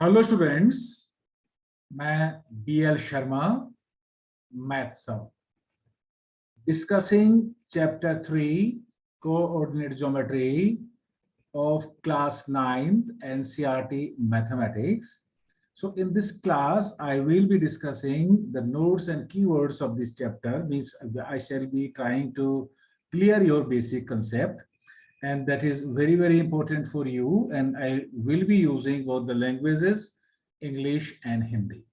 Hello students, मैं BL Sharma, math सब, discussing chapter 3 coordinate geometry of class 9th NCERT mathematics. So in this class I will be discussing the notes and keywords of this chapter, which I shall be trying to clear your basic concept, and that is very important for you, and I will be using both the languages English and Hindi.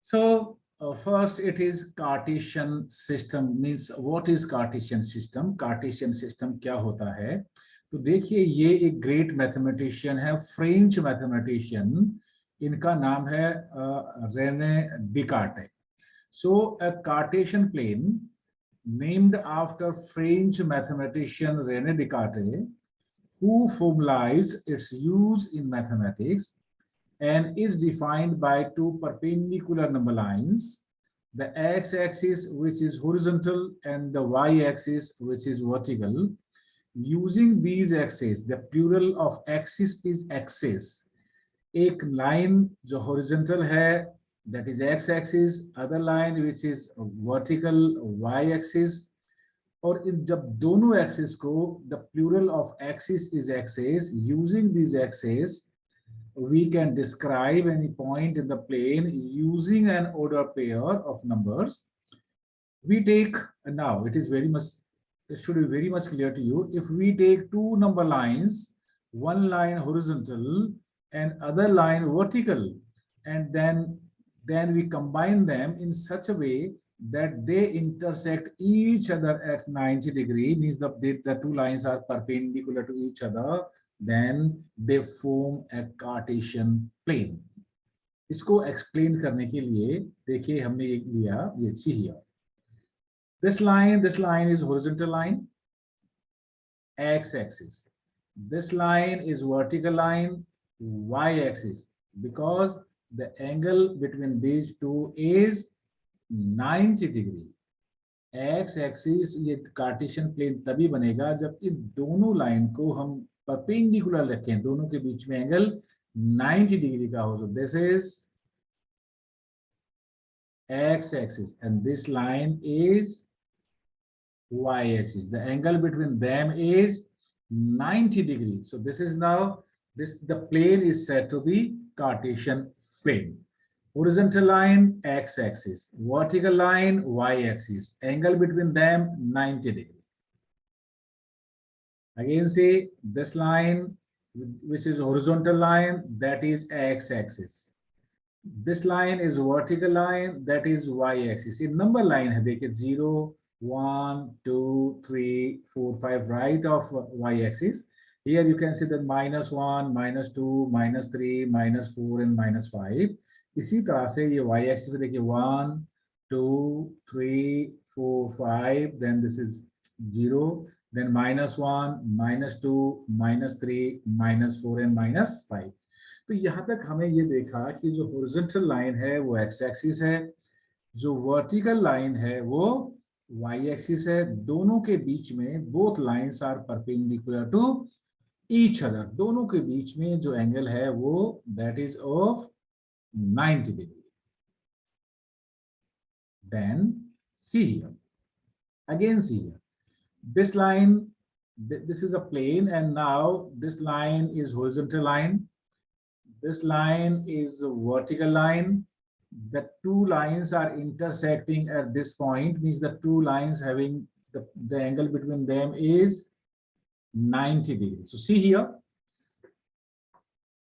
So first it is Cartesian system. Means what is Cartesian system? Cartesian system क्या होता है? तो देखिए, ये एक great mathematician है, French mathematician, इनका नाम है Rene Descartes. So a Cartesian plane named after French mathematician René Descartes, who formalized its use in mathematics and is defined by two perpendicular number lines, the x-axis which is horizontal and the y-axis which is vertical. Using these axes, the plural of axis is axis. एक line जो horizontal है, that is x-axis, other line which is vertical, y-axis. और इन जब दोनों axis को the plural of axis is axis, using these axes we can describe any point in the plane using an order pair of numbers. We take, now it is very much, it should be very much clear to you. If we take two number lines, one line horizontal and other line vertical, and then we combine them in such a way that they intersect each other at 90 degrees, means the two lines are perpendicular to each other, then they form a Cartesian plane. इसको explain करने के लिए देखिए हमने एक लिया, ये see here. This line is horizontal line, x-axis. This line is vertical line, y-axis, because the angle between these two is 90 degree. x-axis ये Cartesian plane तभी बनेगा जब इन दोनों लाइन को हम परपेंडिकुलर रखें, दोनों के बीच में एंगल 90 डिग्री का हो. So this is x-axis and this line is y-axis. The angle between them is 90 degrees. So this is now, the plane is said to be Cartesian plane. Horizontal line x-axis, vertical line y-axis, angle between them 90 degrees. Again say this line which is horizontal line, that is x-axis. This line is vertical line, that is y-axis. In number line है देखिए 0, 1, 2, 3, 4, 5 right of y-axis. Here you can see that -1, -2, -3, -4 and -5. इसी तरह से ये y-axis पे देखिए 1, 2, 3, 4, 5, then this is 0, then -1, -2, -3, -4 and -5. तो यहाँ तक हमें ये देखा कि जो हॉरिजॉन्टल लाइन है वो x-axis है, जो वर्टिकल लाइन है वो y-axis है. दोनों के बीच में both lines are perpendicular to each other. दोनों के बीच में जो एंगल है वो that is of 90 degree. Then see here. Again see here. This line, this is a plane, and now this line is horizontal line. This line is a vertical line. The two lines are intersecting at this point, means the two lines having the angle between them is 90 degrees. So see here.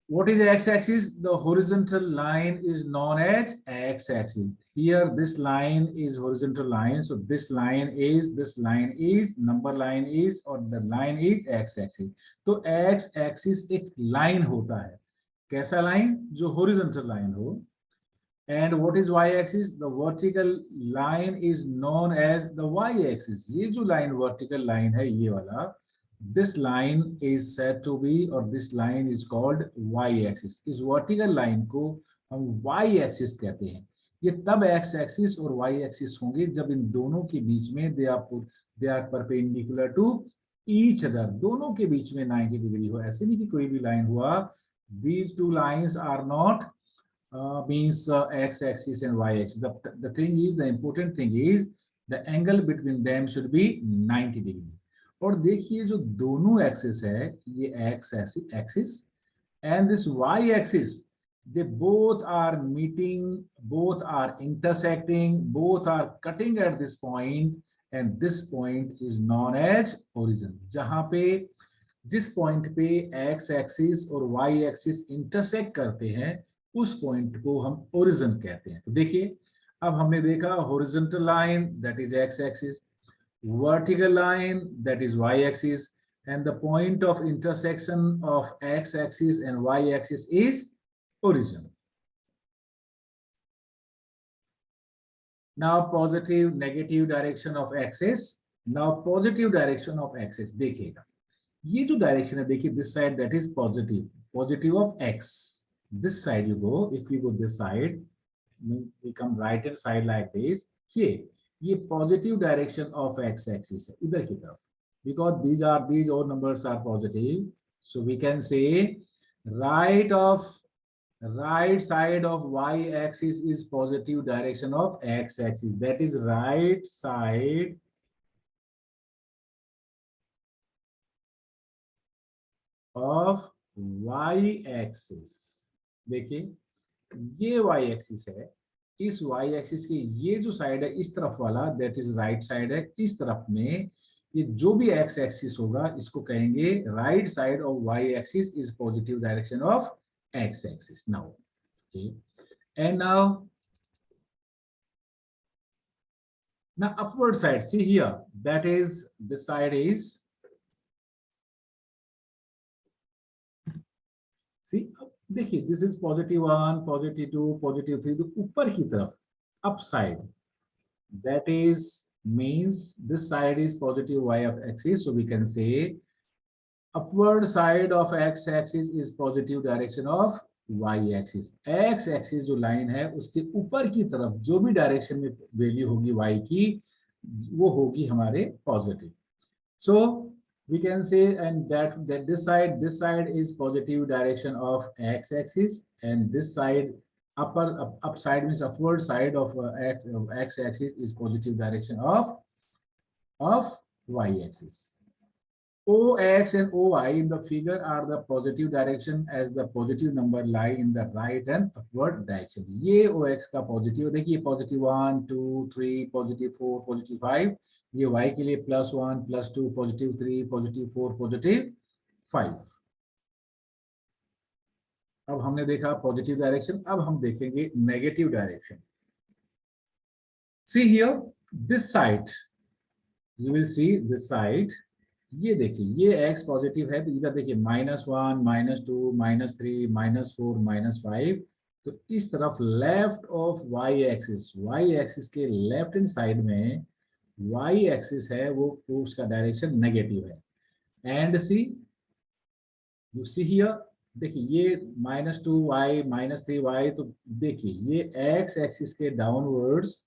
What is the x-axis? The horizontal line is known as x-axis. Here this line is horizontal line, so this line is, number line is, or the line is x-axis. तो x-axis एक line होता है. कैसा line? जो horizontal line हो. And what is y-axis? The vertical line is known as the y-axis. ये जो line vertical line है ये वाला, this line is said to be, or this line is called y-axis. इस vertical line को हम y-axis कहते हैं. ये तब x-axis और y-axis होंगे जब इन दोनों के बीच में they are perpendicular to each other. दोनों के बीच में 90 डिग्री हो. ऐसे नहीं कि कोई भी लाइन हुआ these two lines are not means x-axis and y-axis. The thing is, the important thing is the angle between them should be 90 degree. और देखिए जो दोनों एक्सिस है, ये x axis and this y-axis, they both are meeting, both are intersecting, both are cutting at this point, and this point is known as origin. जहां पे जिस point पे x एक्सिस और y एक्सिस इंटरसेक्ट करते हैं, उस point को हम ओरिजिन कहते हैं. तो देखिए, अब हमने देखा horizontal line that is x axis, vertical line that is y-axis, and the point of intersection of x-axis and y-axis is origin. Now positive negative direction of axis. Now positive direction of axis. देखिएगा, ये जो direction है, देखिए this side that is positive of x. This side you go, if we go this side, we come right hand side like this. Here ये positive direction of x axis है, इधर की तरफ, because these all numbers are positive, so we can say right side of y axis is positive direction of x axis, that is right side of y axis. देखिए, ये y axis है, इस y axis के ये जो side है इस तरफ वाला, दैट इज राइट साइड है, इस तरफ में ये जो भी x एक्सिस होगा इसको कहेंगे right side of y axis is positive direction of x axis. Now okay, and now upward side, see here, that is this side is, see, देखिए दिस इज +1, +2, +3, तो ऊपर की तरफ up side, that is means this side is positive y of axis, so we can say upward side of x axis is positive direction of y axis. x axis जो line है उसके ऊपर की तरफ जो भी डायरेक्शन में value होगी y की, वो होगी हमारे positive. So we can say and that this side is positive direction of x axis, and this side up side means upward side of x axis is positive direction of y axis. OX and OY in the figure are the positive direction as the positive number lie in the right and upward direction. ये OX का positive, देखिए +1, 2, 3, +4, +5, ये Y के लिए +1, +2, +3, +4, +5. अब हमने देखा positive direction, अब हम देखेंगे negative direction. See here, this side, you will see this side. ये देखिए, ये x पॉजिटिव है तो इधर देखिए -1, -2, -3, -4, -5, तो इस तरफ लेफ्ट ऑफ y एक्सिस के लेफ्ट हैंड साइड में y एक्सिस है, वो उसका डायरेक्शन नेगेटिव है. And see, you see here, देखिए ये -2y, -3y, तो देखिए ये x एक्सिस के डाउनवर्ड्स,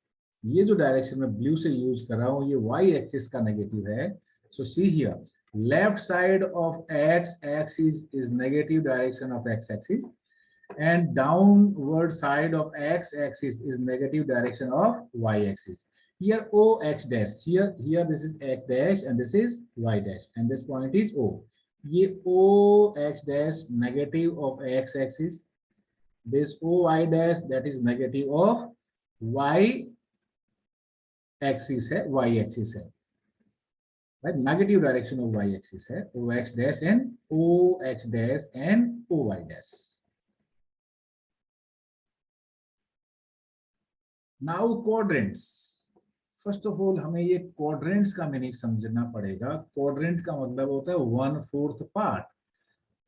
ये जो डायरेक्शन में ब्लू से यूज कर रहा हूँ, ये y एक्सिस का नेगेटिव है. So see here, left side of x axis is negative direction of x axis, and downward side of x axis is negative direction of y axis. Here OX dash, here this is x dash and this is y dash, and this point is O. ये OX dash negative of x axis, this OY dash that is negative of y axis है, y axis है. Right, negative direction of y axis है, OX dash and OX dash and OY dash. Now quadrants. First of all हमें ये quadrants का meaning समझना पड़ेगा. Quadrant का मतलब होता है 1/4 पार्ट.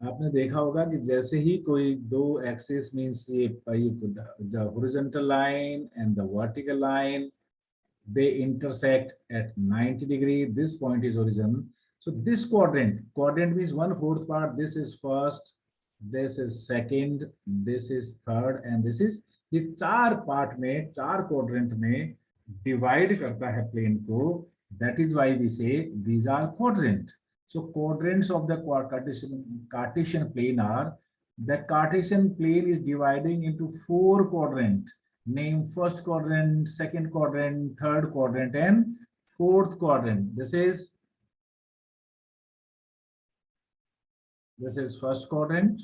आपने देखा होगा कि जैसे ही कोई दो एक्सिस मींस ये the horizontal line and the vertical line, they intersect at 90 degree. This point is origin. So this quadrant means 1/4 part. This is first, this is second, this is third, and this is, ये चार part में, चार quadrant में divide करता है plane को. That is why we say these are quadrant. So quadrants of the Cartesian plane are The Cartesian plane is dividing into 4 quadrants. Name first quadrant, second quadrant, third quadrant, and fourth quadrant. This is first quadrant.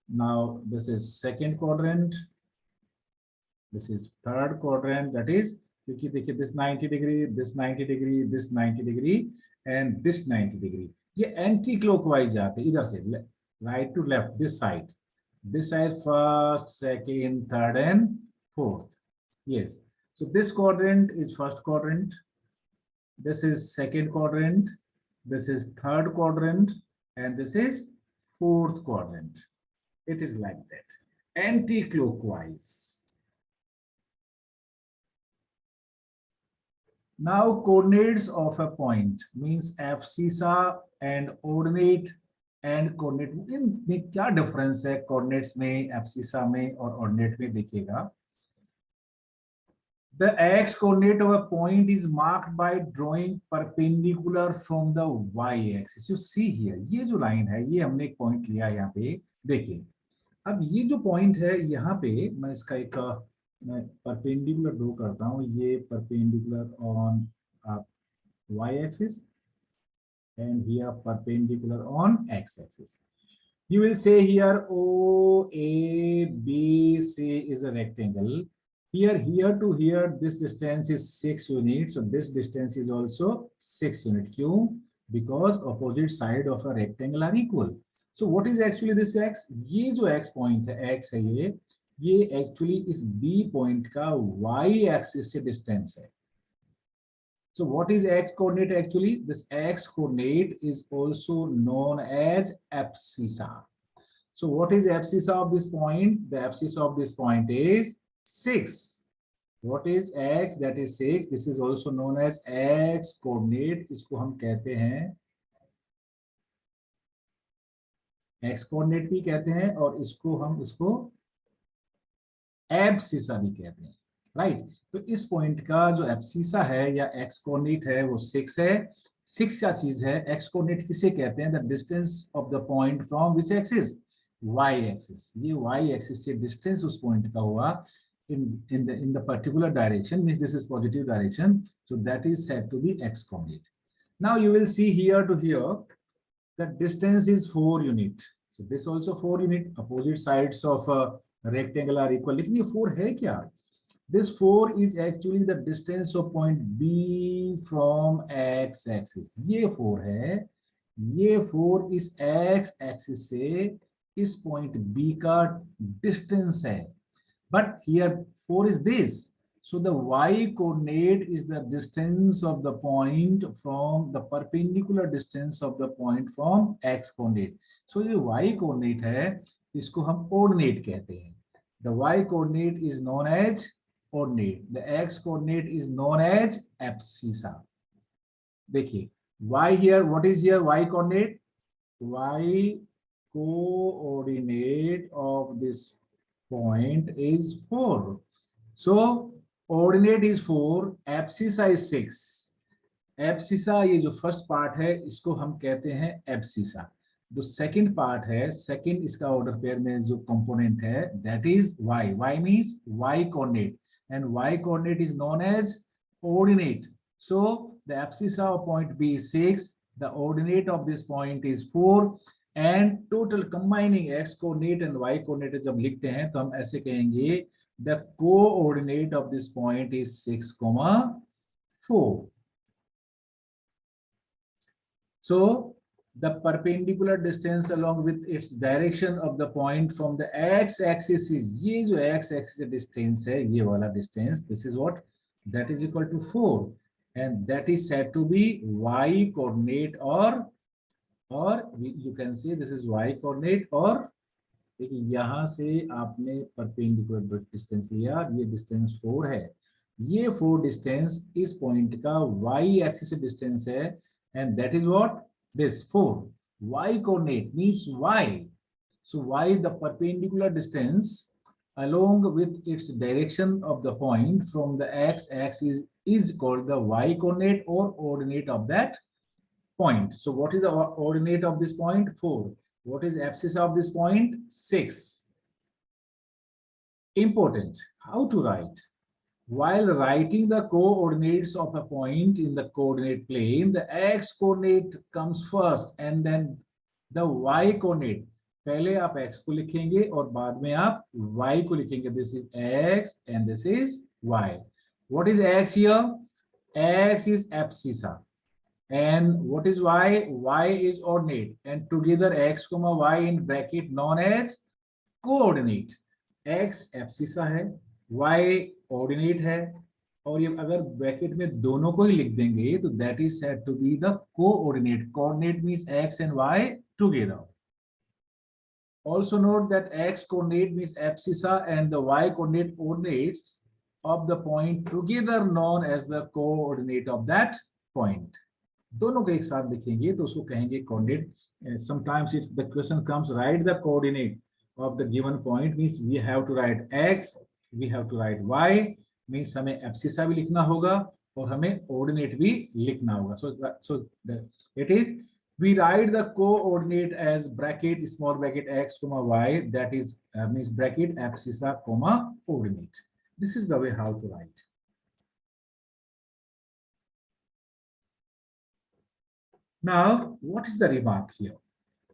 Now this is second quadrant. This is third quadrant. That is, क्योंकि देखिए this 90 degree, this 90 degree, this 90 degree, and this 90 degree. ये anti clockwise जाते हैं इधर से, right to left, this side. This side first, second, third, and fourth. Yes. So this quadrant is first quadrant. This is second quadrant. This is third quadrant, and this is fourth quadrant. It is like that, anti-clockwise. Now coordinates of a point means abscissa and ordinate and coordinate. इनमें क्या difference है coordinates में, abscissa में और ordinate में? देखिएगा. The x coordinate of a point is marked by drawing perpendicular from the y-axis. You see here, ये जो line है, ये हमने एक point लिया यहाँ पे. देखिए, अब ये जो point है यहाँ पे, मैं इसका एक perpendicular ड्रॉ करता हूँ. ये perpendicular on y-axis and here perpendicular on x-axis. You will say here OABC is a rectangle. Here to here, this distance is 6 units. So this distance is also 6 units. क्यों? Because opposite side of a rectangle are equal. So what is actually this x? ये जो x point है, x है ये actually इस B point का y axis से distance है. So what is x coordinate actually? This x coordinate is also known as abscissa. So what is abscissa of this point? The abscissa of this point is 6. What is x? That is 6. This is also known as x coordinate. इसको हम कहते हैं x coordinate भी कहते हैं और इसको abscissa भी कहते हैं, राइट? तो इस पॉइंट का जो abscissa है या x coordinate है वो 6 है. 6 क्या चीज है? x coordinate किसे कहते हैं? The distance of the point from which axis? Y axis. ये y axis से distance उस पॉइंट का हुआ in the particular direction, means this is positive direction, so that is said to be x coordinate. Now you will see here to here that distance is 4 unit. So this also 4 unit. Opposite sides of a rectangle are equal. लेकिन ये 4 है क्या? This 4 is actually the distance of point B from x axis. ये 4 है. ये 4 इस x axis से इस point B का distance है. But here 4 is this. So the y coordinate is the distance of the point from the perpendicular distance of the point from x coordinate. So ये y coordinate है, इसको हम ordinate कहते हैं. The y coordinate is known as ordinate. The x coordinate is known as abscissa. देखिए, y here, what is here y coordinate? Y coordinate of this point is 4. So ordinate is 4, abscissa is 6. Abscissa ये जो first part है इसको हम कहते हैं abscissa. जो second part है, second इसका order pair में जो component है, that is y. Y means y coordinate, and y coordinate is known as ordinate. So the abscissa of point B is 6. The ordinate of this point is 4. And total combining x coordinate and y coordinate जब लिखते हैं तो हम ऐसे कहेंगे the coordinate of this point is 6, 4. So the perpendicular distance along with its direction of the point from the x-axis is, ये जो x-axis distance है, ये वाला distance, this is what? That is equal to 4. And that is said to be y coordinate, or you can say this is y coordinate. और देखिए यहाँ से आपने perpendicular distance लिया, ये distance 4 है. ये 4 distance इस point का y axis distance है, and that is what? This 4. Y coordinate means y. So y, the perpendicular distance along with its direction of the point from the x-axis is called the y coordinate or ordinate of that point. So what is the ordinate of this point? 4. What is abscissa of this point? 6. Important. How to write? While writing the coordinates of a point in the coordinate plane, the x coordinate comes first and then the y coordinate. पहले आप x को लिखेंगे और बाद में आप y को लिखेंगे. This is x and this is y. What is x here? X is abscissa. And what is y? Y is ordinate. And together x comma y in bracket known as coordinate. X abscissa है, y ordinate है, और ये अगर bracket में दोनों को ही लिख देंगे तो that is said to be the coordinate. Coordinate means x and y together. Also note that x coordinate means abscissa and the y coordinate ordinates of the point together known as the coordinate of that point. दोनों को एक साथ लिखेंगे तो उसको कहेंगे coordinate. Sometimes the question comes, write the coordinate of the given point, means we have to write x, we have to write y, means हमें abscissa भी लिखना होगा और हमें ordinate भी लिखना होगा. So it is, we write the coordinate as bracket small bracket x comma y, that is means bracket abscissa comma ordinate. This is the way how to write. Now, what is the remark here?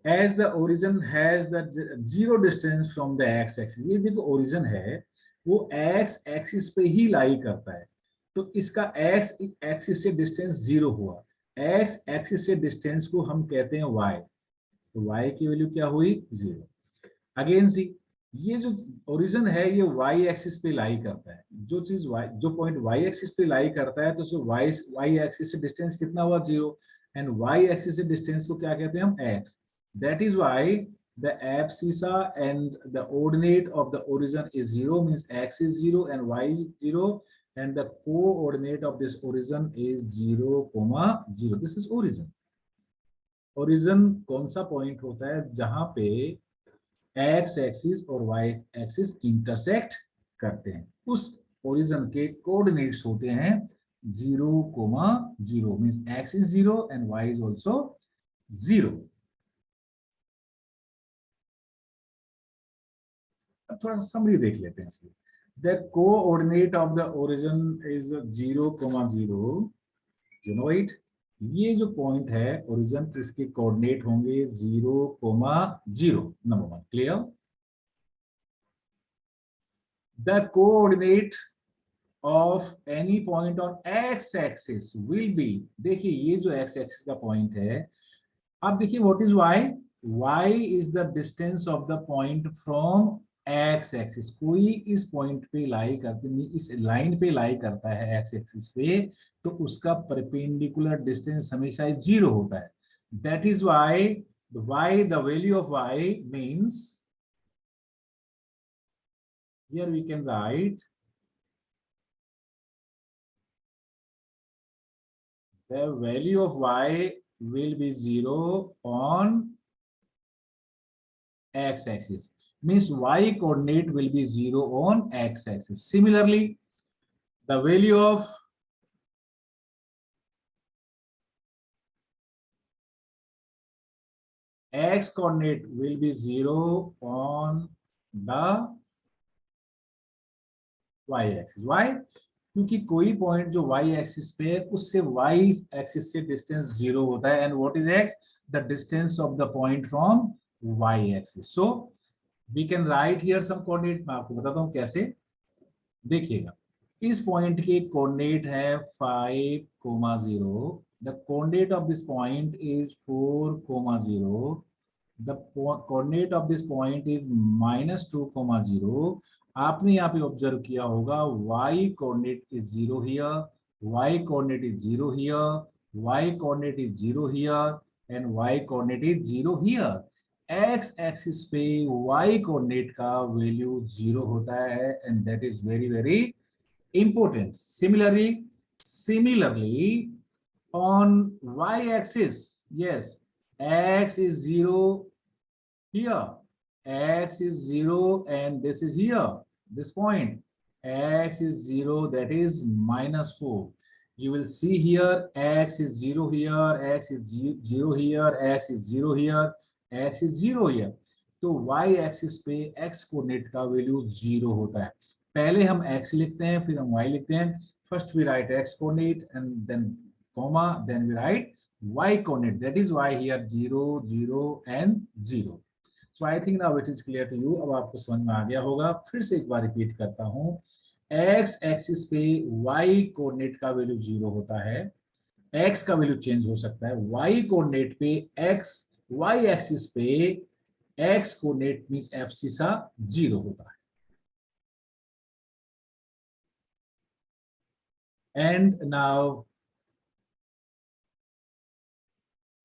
As the origin has the zero distance from the x-axis, ये देखो origin है, वो x-axis पे ही lie करता है, तो इसका x-axis से distance 0 हुआ. x-axis से distance को हम कहते हैं y, तो y की वैल्यू क्या हुई? 0. Again see, ये जो origin है ये y-axis पे lie करता है. जो चीज जो point y-axis पे lie करता है तो उससे y-axis से distance कितना हुआ? 0. And y-axis से distance को क्या कहते हैं हम? x. That is why the abscissa and the ordinate of the origin is 0, means x is 0 and y is 0, and the coordinate of this origin is 0, 0. This is origin. Origin कौन सा point होता है जहां पे x axis और y axis intersect करते हैं, उस origin के coordinates होते हैं 0, 0, means x is 0 and y is also 0. थोड़ा सा समरी देख लेते हैं इसलिए. The coordinate of the origin is 0, 0. You know it? ये जो point है origin, इसके coordinate होंगे 0, 0. Number 1, clear? The coordinate of any point on x-axis will be, देखिए ये जो x-axis का point है, अब देखिए what is y? Y is the distance of the point from x-axis. कोई इस point पे लाई करते नहीं, इस line पे लाई करता है x-axis पे, तो उसका perpendicular distance हमेशा 0 होता है. That is why the value of y means, here we can write the value of y will be 0 on x-axis, means y coordinate will be 0 on x-axis. Similarly, the value of x coordinate will be 0 on the y-axis. Why? क्योंकि कोई point जो y axis पे है उससे y axis से distance 0 होता है. And what is x? The distance of the point from y axis. So we can write here some coordinates. मैं आपको बताता हूं कैसे. देखिएगा, इस पॉइंट के कोऑर्डिनेट है 5, 0. The coordinate of this point is 4, 0. The coordinate of this point is -2, 0. आपने यहाँ पे ऑब्जर्व किया होगा y coordinate is 0 here, y coordinate is 0 here, y coordinate is 0 here and y coordinate is 0 here. x axis पे y coordinate का value 0 होता है and that is very very important. Similarly on y axis, yes, x is 0 here, x is 0 and this is here, this point x is 0, that is -4. You will see here x is 0 here, x is 0 here, x is 0 here. x is 0 here, तो y axis पे x coordinate का value 0 होता है। पहले हम x लिखते हैं, फिर हम y लिखते हैं। First we write x coordinate and then comma, then we write y coordinate. That is why here 0, 0 and 0. So I think now it is clear to you. अब आपको समझ में आ गया होगा। फिर से एक बार रिपीट करता हूँ। x एक्सिस पे y कोऑर्डिनेट का वैल्यू 0 होता है। x का वैल्यू चेंज हो सकता है। y कोऑर्डिनेट पे x, y एक्सिस पे x कोऑर्डिनेट मींस एब्सिसा 0 होता है। And now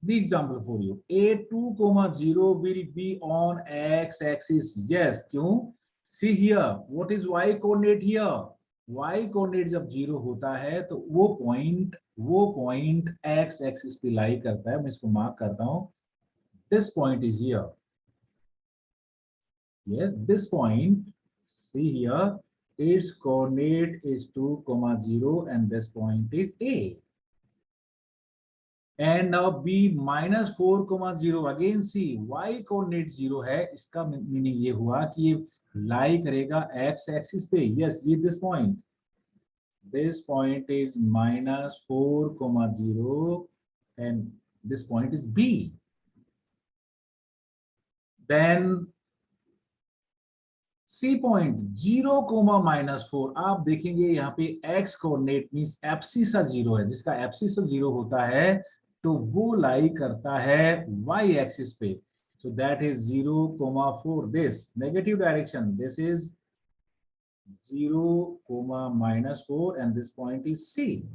the example for you. A2, 0 will be on x-axis. Yes, क्यों? See here, what is y coordinate here? Y coordinate जब 0 होता है तो वो पॉइंट x एक्सिस पे लाई करता है। मैं इसको मार्क करता हूं। This point is here. Yes, this point. See here, its coordinate is 2, 0, and this point is A. And now b minus 4, 0. Again see, y coordinate 0 है। इसका मीनिंग ये हुआ कि ये लाई करेगा x एक्सिस पे। यस, ये this point is minus 4, 0, and this point is b. Then C point 0, -4। आप देखेंगे यहाँ पे x कोऑर्डिनेट मींस एब्सिसा 0 है। जिसका एब्सिसा 0 होता है तो वो लाई करता है y एक्सिस पे। So that is 0, 4. This negative direction. This is 0, -4, and this point is C.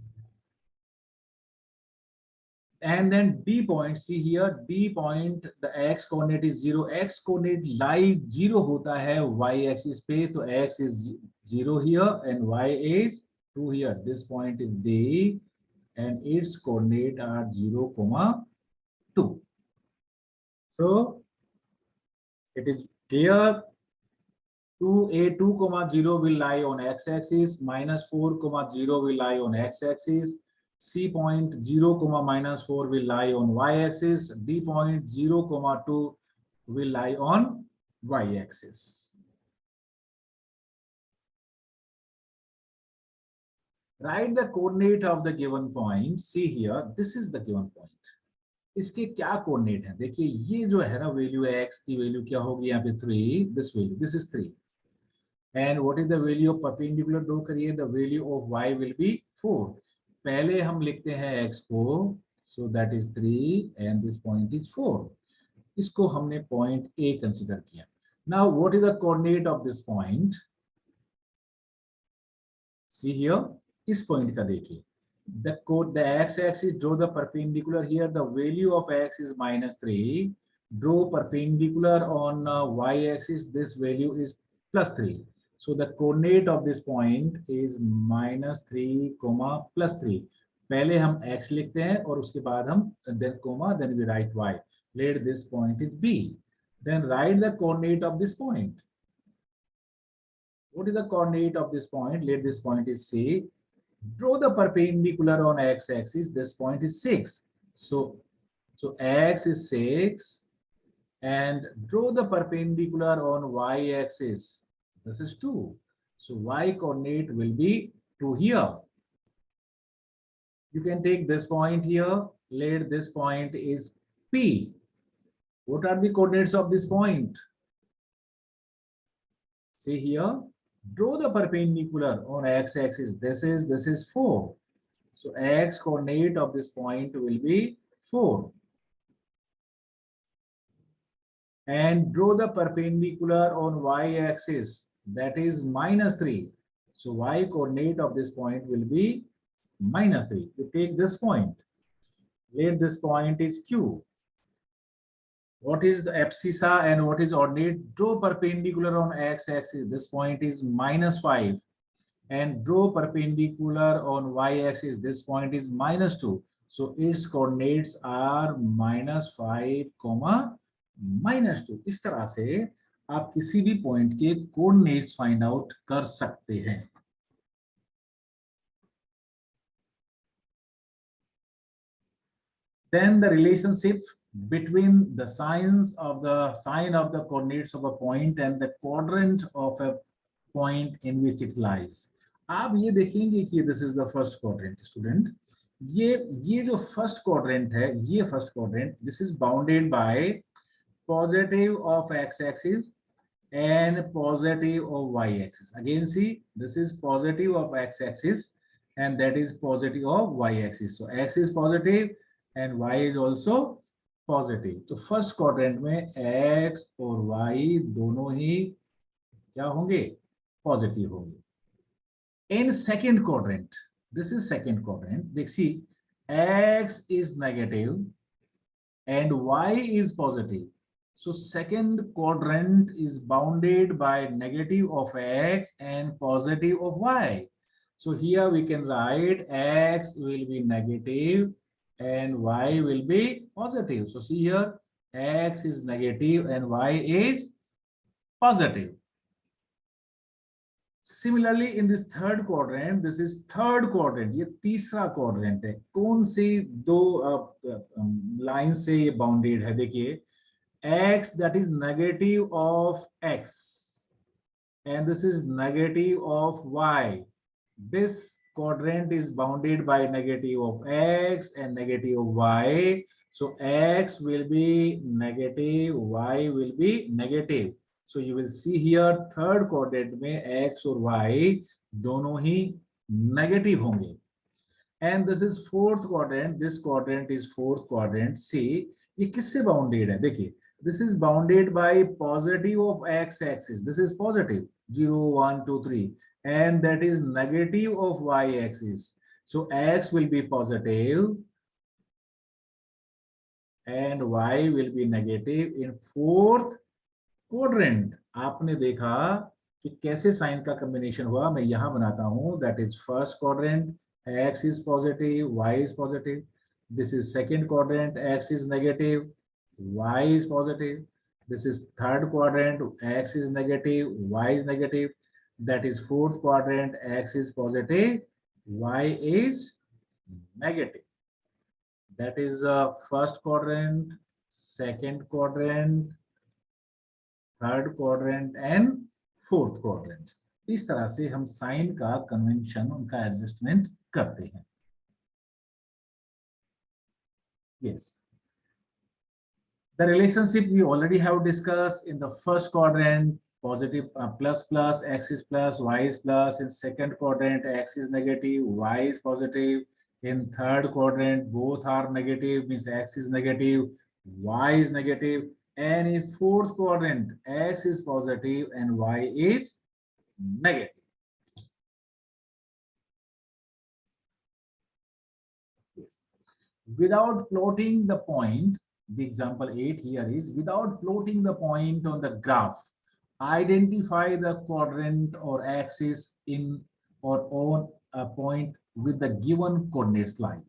And then D point, see here, D point, the x coordinate is 0. X coordinate lie 0 होता है y axis पे, तो x is 0 here and y is 2 here. This point is D and its coordinate are 0, 2. So it is clear. 2a2, 0 will lie on x-axis, -4, 0 will lie on x-axis. C point 0, -4 will lie on y-axis. D point 0, 2 will lie on y-axis. Write the coordinate of the given point. See here, this is the given point. इसके क्या coordinate है? देखिए ये जो है ना value है, x की वैल्यू क्या होगी यहाँ पे 3, this value, this is 3. And what is the value of perpendicular? Draw करिए, the value of y will be 4. पहले हम लिखते हैं x को, so that is 3 and this point is 4. इसको हमने पॉइंट A कंसीडर किया। Now what is the coordinate of this point? See here, इस पॉइंट का देखिए, the x-axis, draw the perpendicular here. The value of x is -3. Draw perpendicular on y-axis. This value is +3. So the coordinate of this point is -3, +3. पहले हम x लिखते हैं और उसके बाद हम then we write y. Let this point is B. Then write the coordinate of this point. What is the coordinate of this point? Let this point is C. Draw the perpendicular on x-axis. This point is 6. So x is 6, and draw the perpendicular on y-axis. This is 2. So y coordinate will be 2 here. You can take this point here. Let this point is P. What are the coordinates of this point? See here. Draw the perpendicular on x-axis. This is 4. So x coordinate of this point will be 4. And draw the perpendicular on y-axis. That is -3. So y coordinate of this point will be -3. You take this point. Let this point is Q. What is the abscissa and what is ordinate? Draw perpendicular on x-axis. This point is -5. And draw perpendicular on y-axis. This point is -2. So its coordinates are -5, -2. इस तरह से आप किसी भी point के coordinates find out कर सकते हैं। Then the relationship between the sign of the coordinates of a point and the quadrant of a point in which it lies. आप ये देखेंगे कि this is the first quadrant, student. ये जो first quadrant है, ये first quadrant, this is bounded by positive of x-axis and positive of y-axis. Again, see, this is positive of x-axis and that is positive of y-axis. So x is positive and y is also positive. तो first quadrant में x और y दोनों ही क्या होंगे? Positive होंगे. In second quadrant, this is second quadrant, देखिए x is negative and y is positive. So second quadrant is bounded by negative of x and positive of y. So here we can write x will be negative and y will be positive. So see here, x is negative and y is positive. Similarly, in this third quadrant, this is third quadrant. ये तीसरा quadrant है. कौन सी दो line से ये bounded है? देखिए, x that is negative of x and this is negative of y. This quadrant is bounded by negative of x and negative of y. So x will be negative, y will be negative. So you will see here third quadrant में x और y दोनों ही negative होंगे. And this is fourth quadrant. This quadrant is fourth quadrant. See, ये किससे bounded है? देखिए, this is bounded by positive of x-axis. This is positive 0, 1, 2, 3. And that is negative of y-axis. So x will be positive and y will be negative in fourth quadrant. आपने देखा कि कैसे sign का combination हुआ. मैं यहां बनाता हूं. That is first quadrant, x is positive, y is positive. This is second quadrant, x is negative, y is positive. This is third quadrant, x is negative, y is negative. That is fourth quadrant, x is positive, y is negative. That is first quadrant, second quadrant, third quadrant and fourth quadrant. इस तरह से हम sign का convention, उनका adjustment करते हैं. Yes. The relationship we already have discussed. In the first quadrant, positive plus plus, x is plus, y is plus. In second quadrant, x is negative, y is positive. In third quadrant, both are negative, means x is negative, y is negative. And in fourth quadrant, x is positive and y is negative. Yes. Without plotting the point, the example 8 here is, without plotting the point on the graph, identify the quadrant or axis in or on a point with the given coordinates line.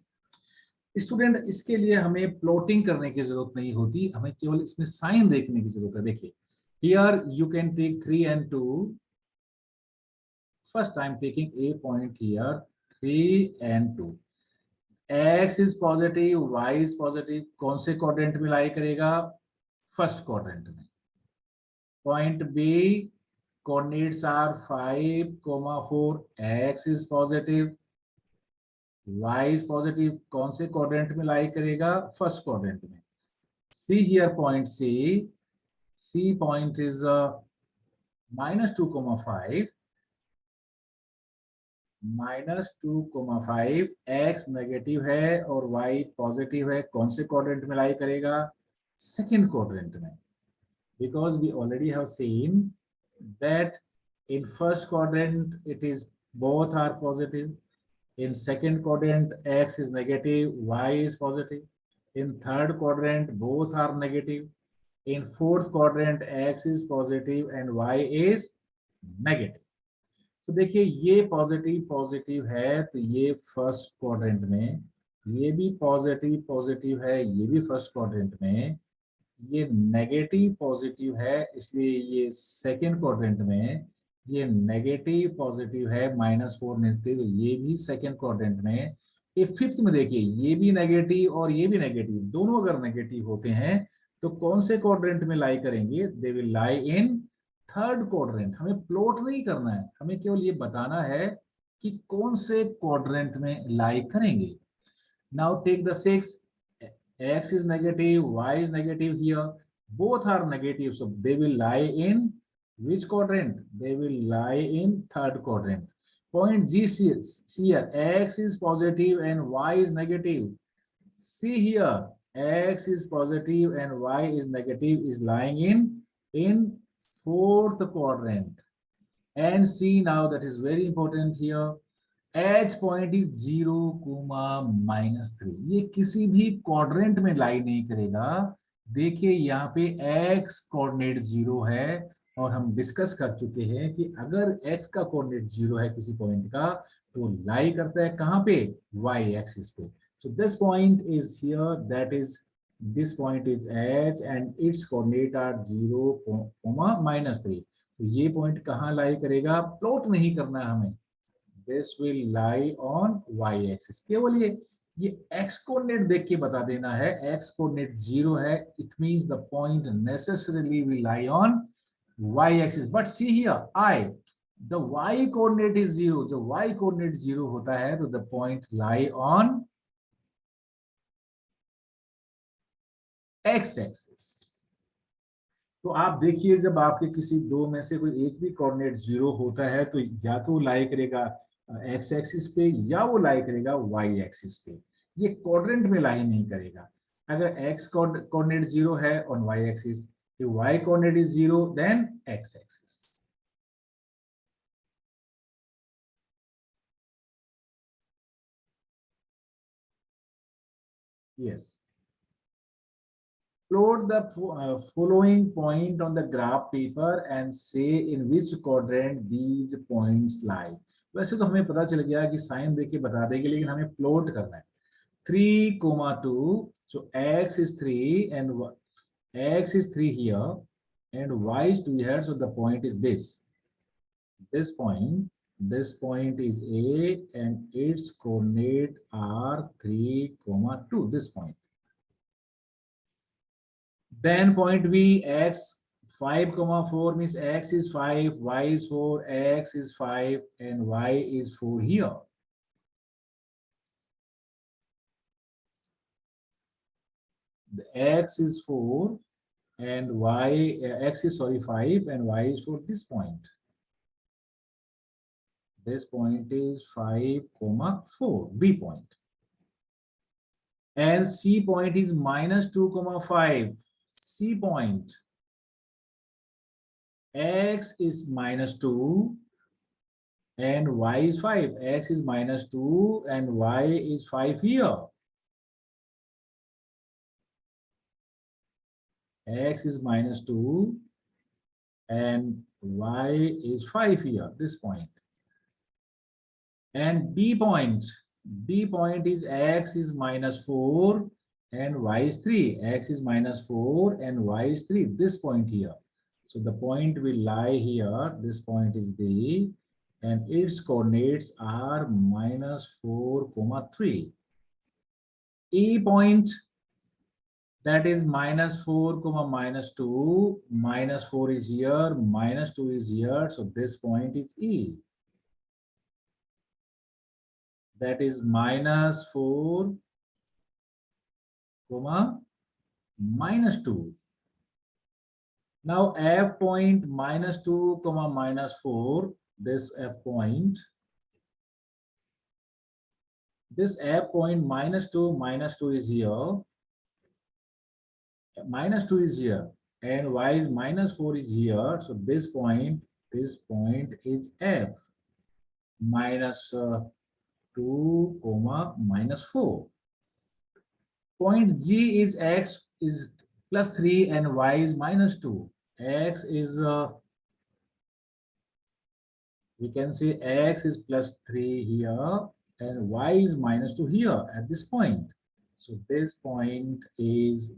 Student, इसके लिए हमें plotting करने की जरूरत नहीं होती, हमें केवल इसमें साइन देखने की जरूरत है. देखिए, here you can take 3 and 2. First I am taking a point here, 3 and 2. x is positive, y is positive. कौन से क्वाड्रेंट में लाई करेगा? फर्स्ट क्वाड्रेंट में. Point B, coordinates are 5, 4. x is positive, y is positive. कौन से quadrant में lie करेगा? First quadrant में. See here point C. C point is -2, 5. -2, 5. x negative है और y पॉजिटिव है. कौन से क्वाड्रेंट में लाई करेगा? सेकेंड क्वाड्रेंट में. Because we already have seen that in first quadrant it is both are positive. In second quadrant, x is negative, y is positive. In third quadrant, both are negative. In fourth quadrant, x is positive and y is negative. तो देखिए, ये positive positive है तो ये first quadrant में, ये भी positive positive है, ये भी फर्स्ट क्वाड्रेंट में, ये नेगेटिव पॉजिटिव है इसलिए ये सेकेंड क्वाड्रेंट में, ये नेगेटिव पॉजिटिव है -4 नेगेटिव, ये भी सेकेंड क्वाड्रेंट में, फिफ्थ में देखिए ये भी नेगेटिव और ये भी नेगेटिव, दोनों अगर नेगेटिव होते हैं तो कौन से क्वाड्रेंट में लाई करेंगे? They will lie in third quadrant. हमें प्लॉट नहीं करना है, हमें केवल ये बताना है कि कौन से क्वाड्रेंट में लाई करेंगे। Now take the six, x is negative, y is negative here, both are negative, so they will lie in which quadrant? They will lie in third quadrant. Point G, see here, x is positive and y is negative. See here, x is positive and y is negative is lying in fourth quadrant. And see now, that is very important here, H point is 0, -3। ये किसी भी quadrant में लाई नहीं करेगा। देखिए यहाँ पे x coordinate 0 है और हम डिस्कस कर चुके हैं कि अगर x का कोऑर्डिनेट 0 है किसी पॉइंट का तो लाई करता है कहाँ पे? y एक्सिस पे। So this point is here, that is this point is h and its coordinate are 0, -3। तो ये पॉइंट कहाँ लाई करेगा? प्लॉट नहीं करना है हमें, this will lie on y axis। केवल ये x कोऑर्डिनेट देख के बता देना है, x कोऑर्डिनेट 0 है, it means the point necessarily will lie on y axis। but see here I, the y coordinate is 0, जब y coordinate 0 होता है तो the point lie on x axis। तो आप देखिए जब आपके किसी दो में से कोई एक भी कोऑर्डिनेट 0 होता है तो या तो लाई करेगा एक्स एक्सिस पे या वो लाई करेगा वाई एक्सिस पे, ये क्वाड्रेंट में लाई नहीं करेगा। अगर एक्स कोऑर्डिनेट 0 है on y axis, y coordinate is 0, then x axis. Yes, plot the following point on the graph paper and say in which quadrant these points lie। वैसे तो हमें पता चल गया कि साइन देके बता देगी, लेकिन हमें प्लॉट करना है। 3,2, so x is 3 and x is 3 here and y is 2 here, so the point is this point, this point is A and its coordinate are 3,2, this point. Then point B, x 5,4 means x is 5, y is 4, x is 5 and y is 4 here. The x is 4 and y, x is 5 and y is 4, this point. This point is 5,4, B point. And C point is -2,5. C point, x is -2 and y is 5. X is -2 and y is 5 here. X is -2 and y is 5 here, this point. And D point is x is -4 and y is 3. X is -4 and y is 3, this point here. So the point will lie here, this point is D and its coordinates are -4, 3. E point, that is -4, -2, -4 is here, -2 is here, so this point is E. That is -4, -2. Now F point -2, -4, this F point, this F point -2 is here, -2 is here and y is -4 is here, so this point is F, -2, -4. Point G is x is +3 and y is -2. X is we can say x is +3 here and y is -2 here at this point. So this point is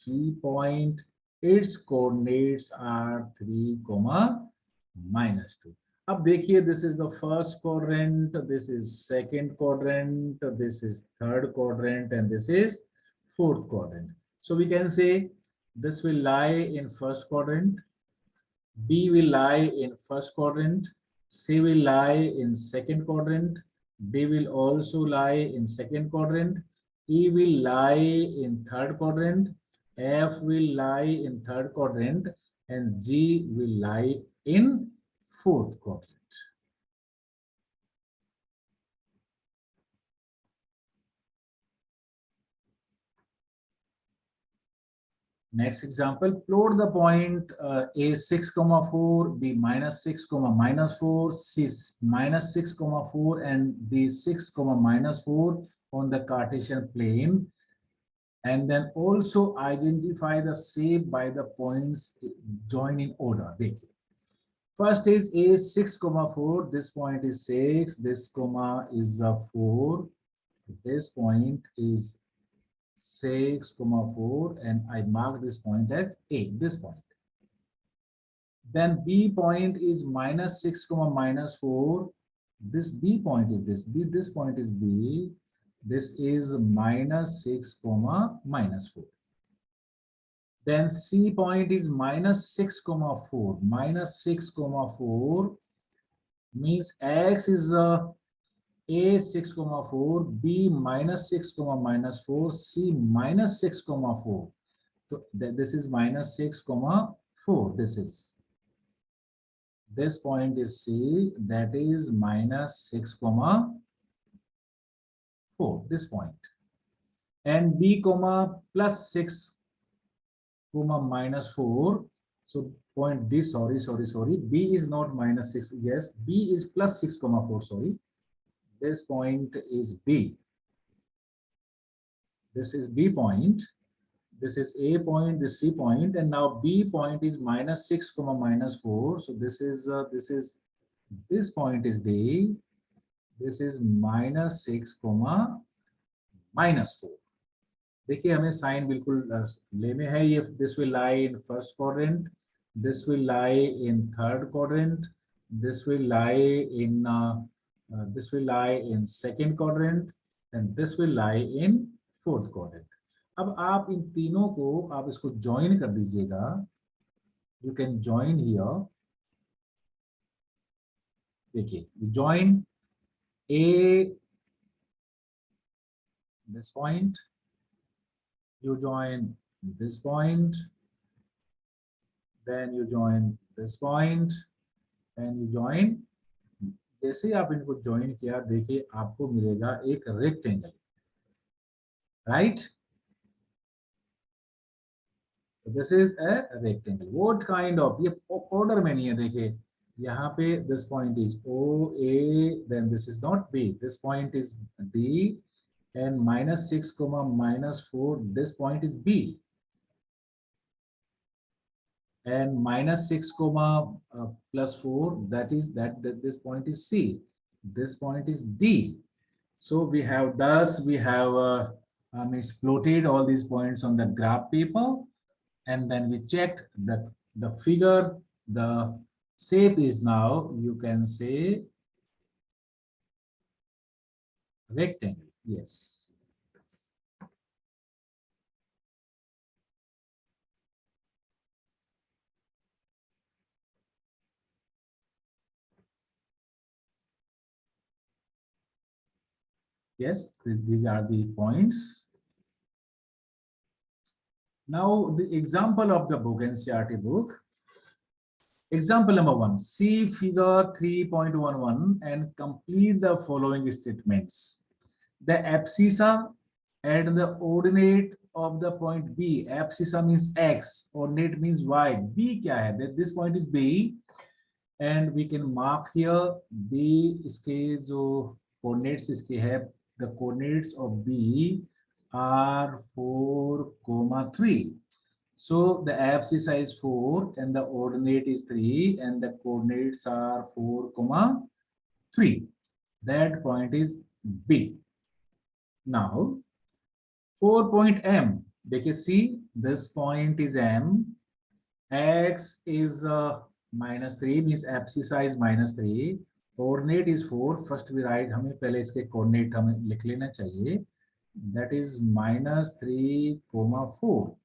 G point. Its coordinates are 3, -2. अब देखिए, this is the first quadrant, this is second quadrant, this is third quadrant, and this is fourth quadrant. So we can say this will lie in first quadrant, B will lie in first quadrant, C will lie in second quadrant, D will also lie in second quadrant, E will lie in third quadrant, F will lie in third quadrant, and G will lie in fourth quadrant. Next example, plot the point A 6, 4, B minus 6, minus 4, C minus 6, 4, and D 6, minus 4 on the Cartesian plane. And then also identify the shape by the points joined in order. First is A 6, 4. This point is 6. This comma is a 4. This point is 6, 4, and I mark this point as A, this point. Then B point is minus 6, minus 4. This B point is this. This point is B. This is minus 6, minus 4. Then C point is minus 6, 4. Minus 6, 4 means X is A 6, 4, B minus 6, minus 4, C minus 6, 4. So this is minus 6, 4. This point is C, that is minus 6, 4. This point. And B, plus 6, minus 4. So point D, sorry. B is not minus 6. Yes, B is plus 6, 4. Sorry. This point is D. This is B point. This is A point, this C point, and now B point is minus 6, minus 4. So this point is D. This is minus 6, minus 4. देखिए हमें sign बिल्कुल लेने हैं. ये this will lie in first quadrant, this will lie in third quadrant, this will lie in second quadrant, and this will lie in fourth quadrant. अब आप इन तीनों को आप इसको ज्वाइन कर दीजिएगा. You can join here. देखिए, join A this point, you join this point, then you join this point, and you join. जैसे ही आप इनको ज्वाइन किया, देखिए आपको मिलेगा एक rectangle, right? This is a rectangle. What kind of, ये ऑर्डर में नहीं है. देखिए यहाँ पे this point is O A, then this is not B, this point is D, and minus 6, minus 4, this point is B, and minus 6, plus 4, that this point is C, this point is D. So we have exploited all these points on the graph paper, and then we checked the figure. The shape is now, you can say, rectangle. Yes. Yes, these are the points. Now the example of the book, NCERT book. Example number 1, see figure 3.11 and complete the following statements. The abscissa and the ordinate of the point B. Abscissa means X, ordinate means Y. B क्या है? This point is B, and we can mark here B. इसके जो coordinates इसके है, the coordinates of B are 4, 3. So the abscissa is 4 and the ordinate is 3 and the coordinates are 4, 3. That point is B. Now 4 point M. देखिए, see, this point is M. X is -3 means abscissa is -3, coordinate is 4. First we write, हमें पहले इसके coordinate हमें लिख लेना चाहिए, that is -3, 4.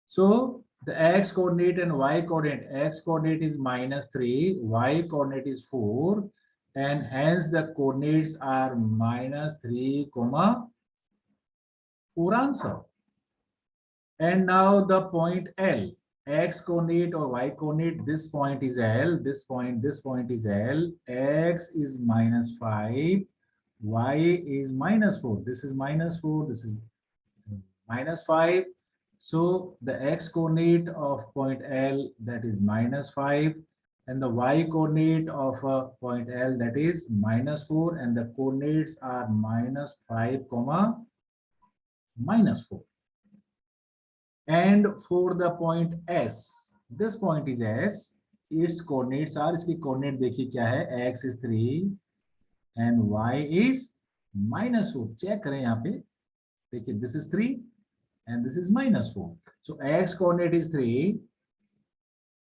So the x coordinate and y coordinate, x coordinate is -3, y coordinate is 4, and hence the coordinates are -3, 4 answer. And now the point L, x coordinate or y coordinate, this point is L, this point is L, x is -5, y is -4, this is -4, this is -5. So the x coordinate of point L, that is -5, and the y coordinate of point L, that is -4, and the coordinates are -5, -4. And for the point S, this point is S, its coordinates are, इसकी coordinate देखिए क्या है, x is 3 and y is -4. Check करें यहाँ पे, देखिए this is 3 and this is -4. So x coordinate is 3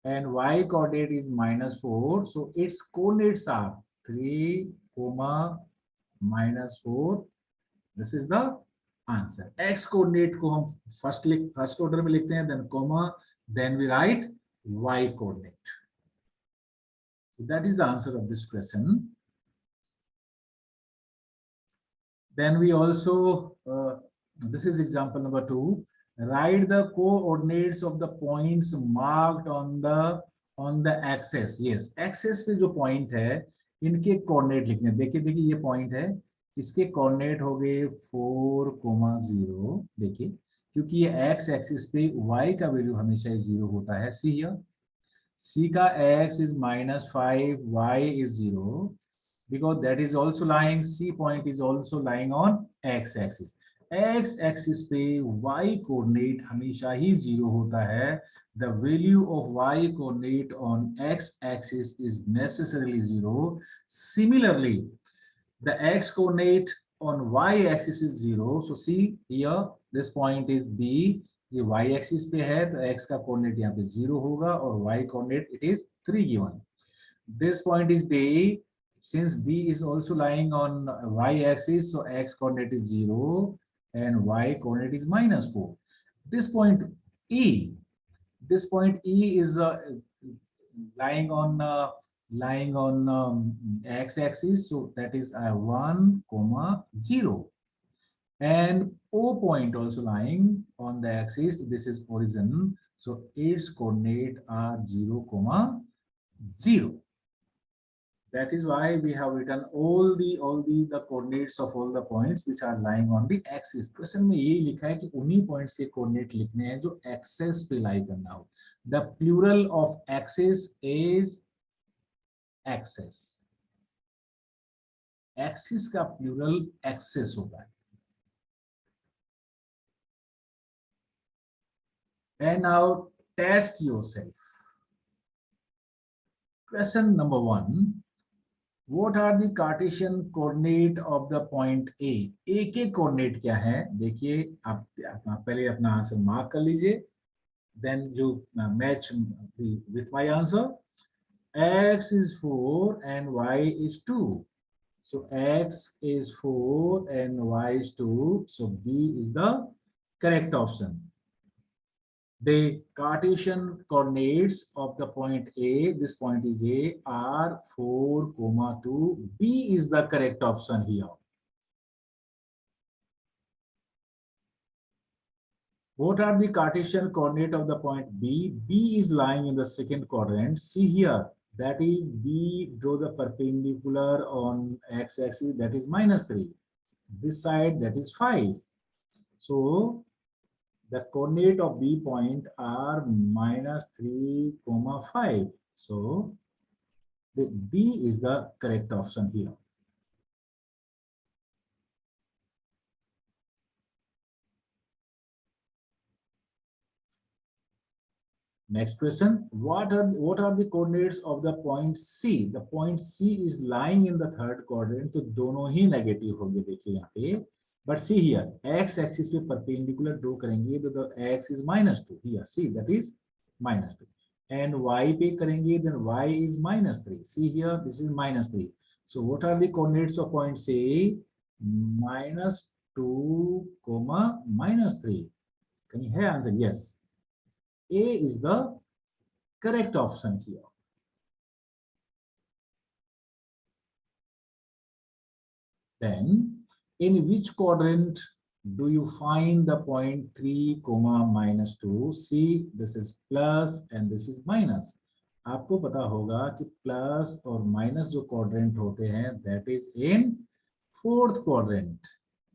and y coordinate is -4. So its coordinates are 3, -4. This is the answer. X coordinate को हम first order में लिखते हैं, then comma, then we write y coordinate. So that is the answer of this question. Then we also, this is example number 2. Write the coordinates of the points marked on the axis. Yes, axis पे जो point है, इनके coordinate लिखने. देखिए ये point है, इसके coordinate हो गए 4, 0. देखिए, क्योंकि ये x axis पे y का वैल्यू हमेशा 0 होता है. See here, c का x is -5, y is 0. Because that is also lying, C point is also lying on x axis. X axis पे y coordinate हमेशा ही 0 होता है. The value of y coordinate on x axis is necessarily 0. Similarly, the x coordinate on y axis is 0. So see here, this point is B. ये y axis पे है, तो x का coordinate यहाँ पे 0 होगा और y coordinate it is 3 given. This point is D. Since D is also lying on y axis, so x coordinate is 0 and y coordinate is -4. This point E is lying on x axis, so that is 1, 0. And O point also lying on the axis, this is origin, so its coordinate are 0, 0. That is why we have written all the coordinates of all the points which are lying on the axis. Question में यही लिखा है कि उन्हीं points के coordinate लिखने हैं जो axis पे lie करना हो. The plural of axis is axis. Axis का plural axis होता है. And now test yourself. Question number 1. What are the Cartesian coordinate of the point A? A के coordinate क्या है? देखिए, आप पहले अपना आंसर मार्क कर लीजिए. Then you match with my answer. X is 4 and y is 2. So x is 4 and y is 2. So B is the correct option. The Cartesian coordinates of the point A, this point is A, are 4, 2. B is the correct option here. What are the Cartesian coordinate of the point B? B is lying in the second quadrant. See here, that is B, draw the perpendicular on x-axis, that is -3. This side, that is 5. So the coordinate of B point are -3, 5. So the B is the correct option here. Next question. What are the coordinates of the point C? The point C is lying in the third quadrant. तो दोनों ही negative होंगे. देखिए यहाँ पे. But see here, x-axis पे perpendicular draw करेंगे तो the x is -2. Here, see, that is -2. and y पे करेंगे, then y is -3. See here, this is -3. So what are the coordinates of point C? -2, -3. कहीं है answer? Yes. A is the correct option here. Then, in which quadrant do you find the point 3, -2? See, this is plus and this is minus. आपको पता होगा कि plus और minus जो quadrant होते हैं, that is in fourth quadrant.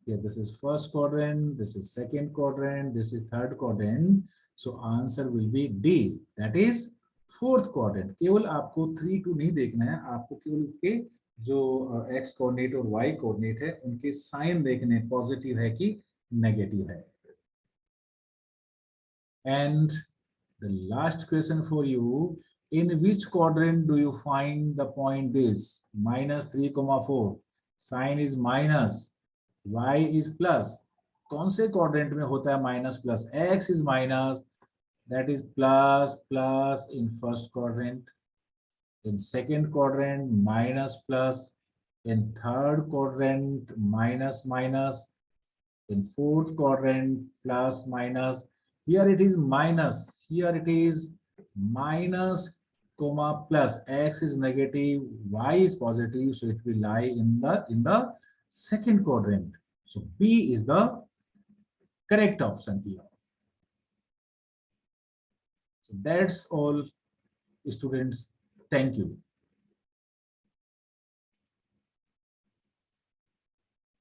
Here, this is first quadrant, this is second quadrant, this is third quadrant. So answer will be D. That is fourth quadrant. केवल आपको 3, 2 नहीं देखना है, आपको केवल उसके जो x कोऑर्डिनेट और y कोऑर्डिनेट है उनके साइन देखने, पॉजिटिव है कि नेगेटिव है. And the last question for you, in which quadrant do you find the point this? -3, 4. Sign is minus, y is plus. कौन से quadrant में होता है minus plus? X is minus, that is plus in first quadrant. In second quadrant, minus plus. In third quadrant, minus. In fourth quadrant, plus minus. Here it is minus. Here it is minus, plus. X is negative, y is positive, so it will lie in the second quadrant. So B is the correct option here. So that's all, students. Thank you.